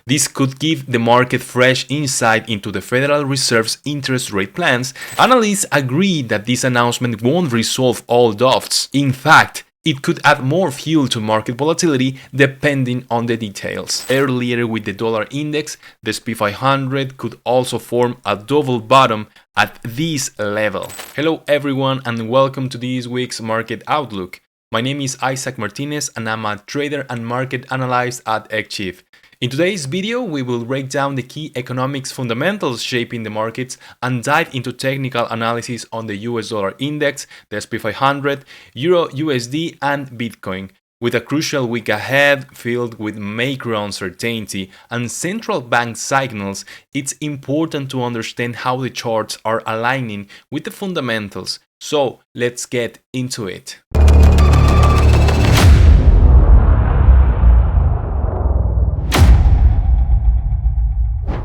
This could give the market fresh insight into the Federal Reserve's interest rate plans. Analysts agree that this announcement won't resolve all doubts. In fact, it could add more fuel to market volatility depending on the details. Earlier with the dollar index, the S&P 500 could also form a double bottom at this level. Hello everyone and welcome to this week's Market Outlook. My name is Isaac Martinez and I'm a trader and market analyst at xChief. In today's video, we will break down the key economics fundamentals shaping the markets and dive into technical analysis on the US dollar index, the S&P 500, Euro USD, and Bitcoin. With a crucial week ahead filled with macro uncertainty and central bank signals, it's important to understand how the charts are aligning with the fundamentals. So let's get into it.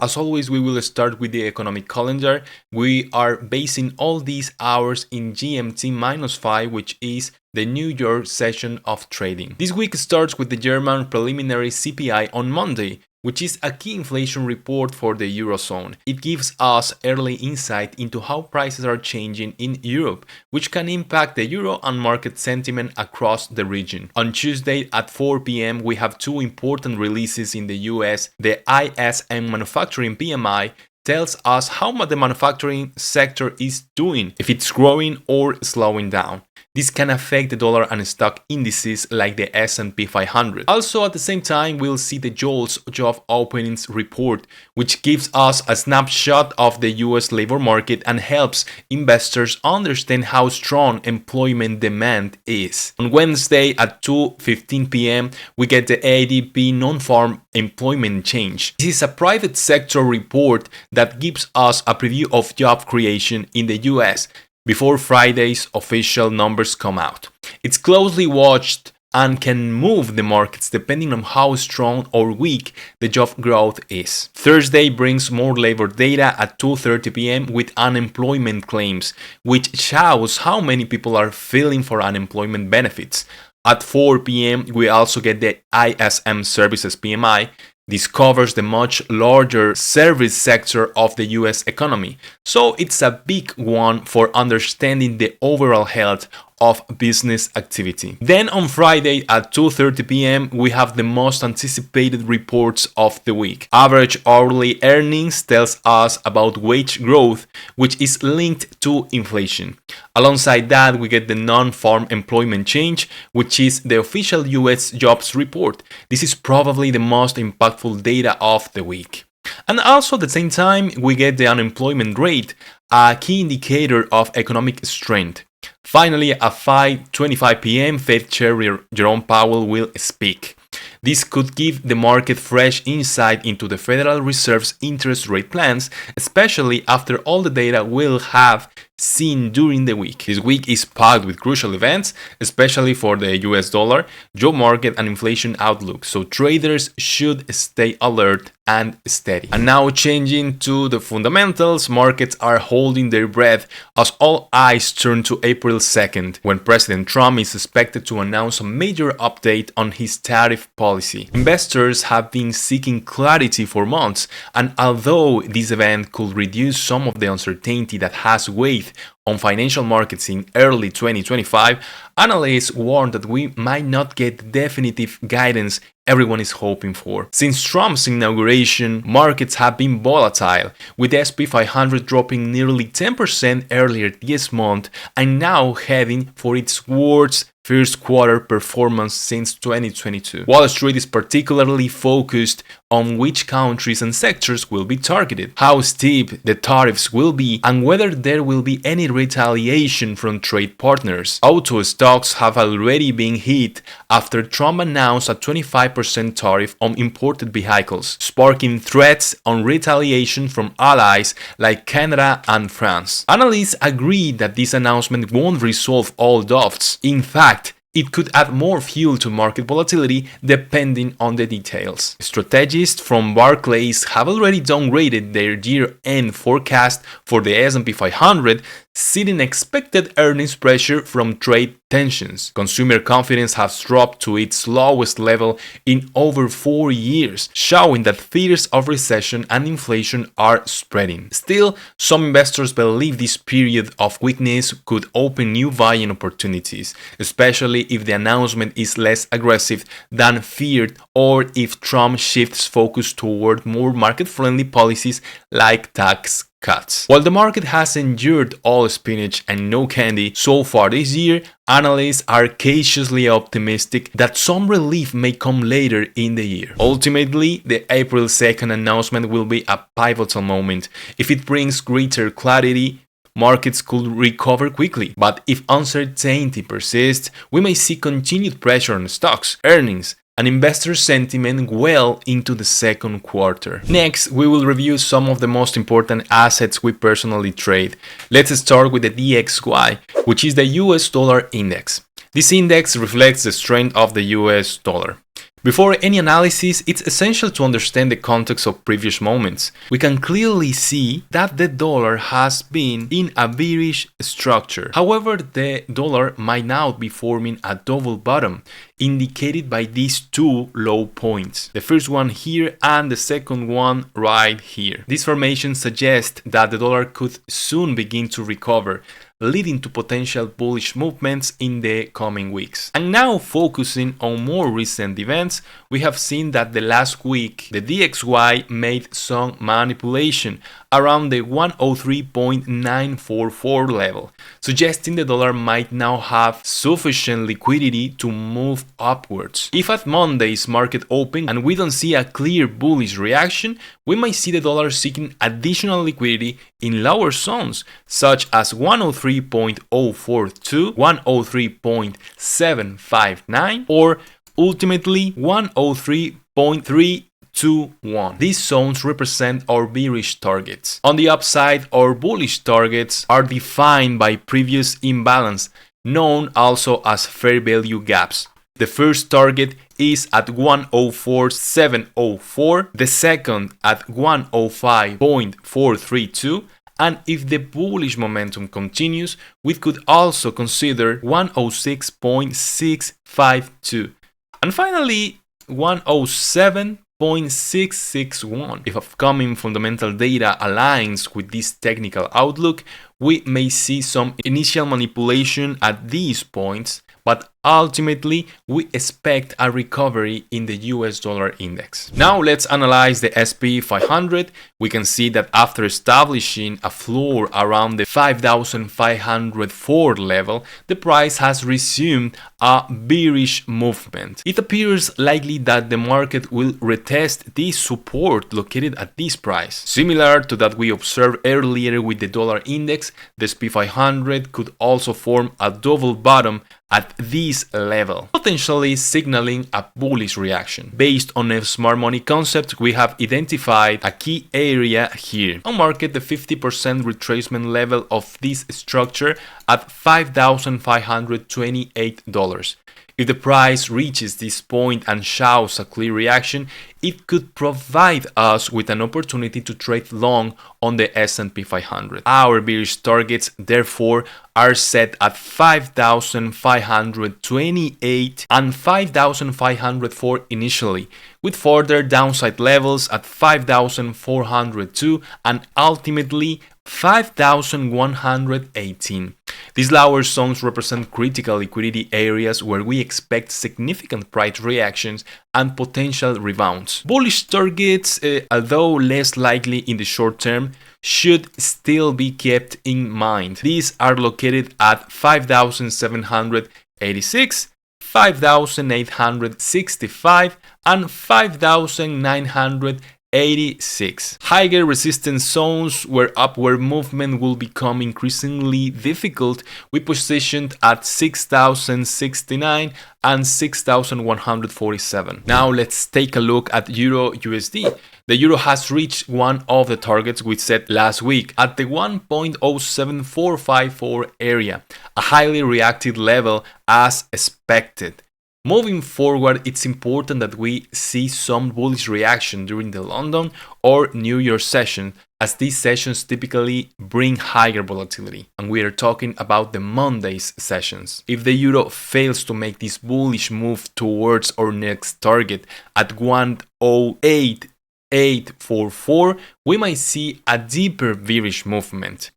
As always, we will start with the economic calendar. We are basing all these hours in GMT-5, which is the New York session of trading. This week starts with the German preliminary CPI on Monday, which is a key inflation report for the Eurozone. It gives us early insight into how prices are changing in Europe, which can impact the euro and market sentiment across the region. On Tuesday at 4 p.m., we have two important releases in the US. The ISM manufacturing PMI tells us how much the manufacturing sector is doing, if it's growing or slowing down. This can affect the dollar and stock indices like the S&P 500. Also, at the same time, we'll see the JOLTS job openings report, which gives us a snapshot of the US labor market and helps investors understand how strong employment demand is. On Wednesday at 2:15 p.m., we get the ADP non-farm employment change. This is a private sector report that gives us a preview of job creation in the US before Friday's official numbers come out. It's closely watched and can move the markets depending on how strong or weak the job growth is. Thursday brings more labor data at 2:30 p.m. with unemployment claims, which shows how many people are filing for unemployment benefits. At 4 p.m., we also get the ISM Services PMI. This covers the much larger service sector of the US economy, so it's a big one for understanding the overall health of business activity. Then on Friday at 2:30 p.m. we have the most anticipated reports of the week. Average hourly earnings tells us about wage growth, which is linked to inflation. Alongside that, we get the non-farm employment change, which is the official US jobs report. This is probably the most impactful data of the week. And also at the same time, we get the unemployment rate, a key indicator of economic strength. Finally, at 5:25 p.m., Fed Chair Jerome Powell will speak. This could give the market fresh insight into the Federal Reserve's interest rate plans, especially after all the data we'll have seen during the week. This week is packed with crucial events, especially for the US dollar, job market, and inflation outlook, so traders should stay alert and steady. And now changing to the fundamentals, markets are holding their breath as all eyes turn to April 2nd, when President Trump is expected to announce a major update on his tariff policy. Investors have been seeking clarity for months, and although this event could reduce some of the uncertainty that has weighed on financial markets in early 2025, analysts warn that we might not get the definitive guidance everyone is hoping for. Since Trump's inauguration, markets have been volatile, with the S&P 500 dropping nearly 10% earlier this month and now heading for its worst first quarter performance since 2022. Wall Street is particularly focused on which countries and sectors will be targeted, how steep the tariffs will be, and whether there will be any retaliation from trade partners. Auto stocks have already been hit after Trump announced a 25% tariff on imported vehicles, sparking threats on retaliation from allies like Canada and France. Analysts agree that this announcement won't resolve all doubts. In fact, it could add more fuel to market volatility depending on the details. Strategists from Barclays have already downgraded their year-end forecast for the S&P 500, citing expected earnings pressure from trade tensions. Consumer confidence has dropped to its lowest level in over 4 years, showing that fears of recession and inflation are spreading. Still, some investors believe this period of weakness could open new buying opportunities, especially if the announcement is less aggressive than feared or if Trump shifts focus toward more market-friendly policies like tax cuts. While the market has endured all spinach and no candy so far this year, analysts are cautiously optimistic that some relief may come later in the year. Ultimately, the April 2nd announcement will be a pivotal moment. If it brings greater clarity, markets could recover quickly, but if uncertainty persists, we may see continued pressure on stocks, earnings, and investor sentiment well into the second quarter. Next, we will review some of the most important assets we personally trade. Let's start with the DXY, which is the US dollar index. This index reflects the strength of the US dollar. Before any analysis, it's essential to understand the context of previous moments. We can clearly see that the dollar has been in a bearish structure. However, the dollar might now be forming a double bottom, indicated by these two low points. The first one here and the second one right here. This formation suggests that the dollar could soon begin to recover, leading to potential bullish movements in the coming weeks. And now focusing on more recent events, we have seen that the last week the DXY made some manipulation around the 103.944 level, suggesting the dollar might now have sufficient liquidity to move upwards. If at Monday's market open and we don't see a clear bullish reaction, we might see the dollar seeking additional liquidity in lower zones such as 103.042, 103.759, or ultimately 103.321. These zones represent our bearish targets. On the upside, our bullish targets are defined by previous imbalance, known also as fair value gaps. The first target is at 104.704, the second at 105.432, and if the bullish momentum continues, we could also consider 106.652, and finally 107.661. If upcoming fundamental data aligns with this technical outlook, we may see some initial manipulation at these points, but ultimately we expect a recovery in the US dollar index. Now let's analyze the SP 500. We can see that after establishing a floor around the 5,504 level, the price has resumed a bearish movement. It appears likely that the market will retest this support located at this price. Similar to that we observed earlier with the dollar index, the SP 500 could also form a double bottom at this level, potentially signaling a bullish reaction. Based on a smart money concept, we have identified a key area here. On market, the 50% retracement level of this structure at $5,528. If the price reaches this point and shows a clear reaction, it could provide us with an opportunity to trade long on the S&P 500. Our bearish targets, therefore, are set at 5,528 and 5,504 initially, with further downside levels at 5,402 and ultimately 5,118. These lower zones represent critical liquidity areas where we expect significant price reactions and potential rebounds. Bullish targets, although less likely in the short term, should still be kept in mind. These are located at 5,786, 5,865, and 5,986. Higher resistance zones where upward movement will become increasingly difficult, we positioned at 6,069 and 6,147. Now let's take a look at Euro USD. The euro has reached one of the targets we set last week at the 1.07454 area, a highly reactive level as expected. Moving forward, it's important that we see some bullish reaction during the London or New York session, as these sessions typically bring higher volatility, and we are talking about the Monday's sessions. If the euro fails to make this bullish move towards our next target at 108,844, we might see a deeper bearish movement.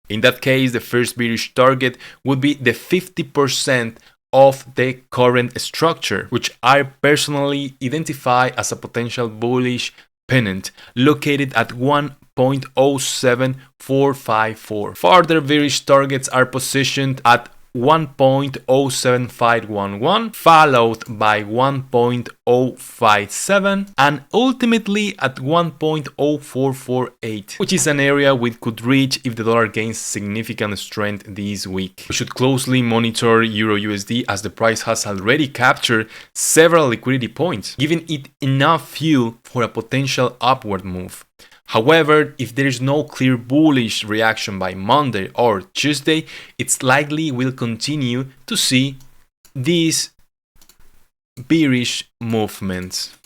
In that case, the first bearish target would be the 50% of the current structure, which I personally identify as a potential bullish pennant located at 1.07454. Further bearish targets are positioned at 1.07511, followed by 1.057, and ultimately at 1.0448, which is an area we could reach if the dollar gains significant strength this week. We should closely monitor Euro USD, as the price has already captured several liquidity points, giving it enough fuel for a potential upward move. However, if there is no clear bullish reaction by Monday or Tuesday, it's likely we'll continue to see these bearish movements.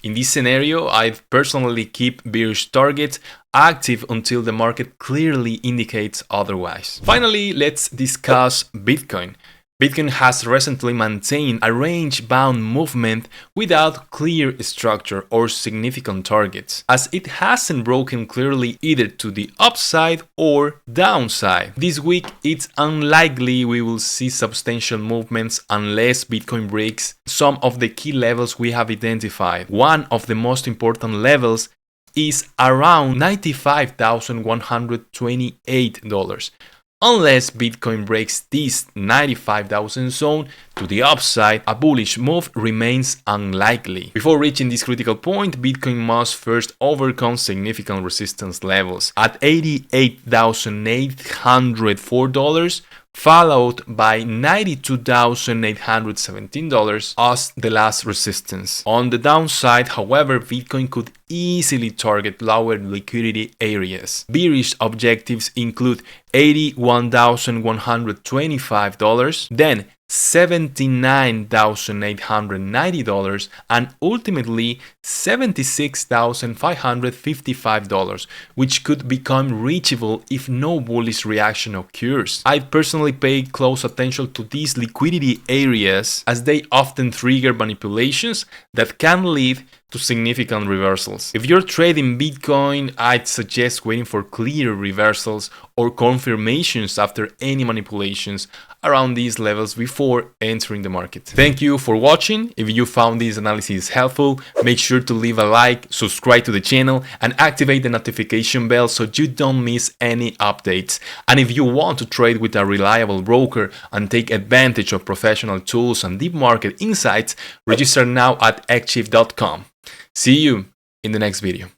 In this scenario, I'd personally keep bearish targets active until the market clearly indicates otherwise. Finally, let's discuss Bitcoin. Bitcoin has recently maintained a range-bound movement without clear structure or significant targets, as it hasn't broken clearly either to the upside or downside. This week, it's unlikely we will see substantial movements unless Bitcoin breaks some of the key levels we have identified. One of the most important levels is around $95,128. Unless Bitcoin breaks this 95,000 zone to the upside, a bullish move remains unlikely. Before reaching this critical point, Bitcoin must first overcome significant resistance levels at $88,804, followed by $92,817 as the last resistance. On the downside, however, Bitcoin could easily target lower liquidity areas. Bearish objectives include $81,125, then $79,890, and ultimately $76,555, which could become reachable if no bullish reaction occurs. I personally pay close attention to these liquidity areas, as they often trigger manipulations that can lead to significant reversals. If you're trading Bitcoin, I'd suggest waiting for clear reversals or confirmations after any manipulations around these levels before entering the market. Thank you for watching. If you found this analysis helpful, make sure to leave a like, subscribe to the channel, and activate the notification bell so you don't miss any updates. And if you want to trade with a reliable broker and take advantage of professional tools and deep market insights, register now at xChief.com. See you in the next video.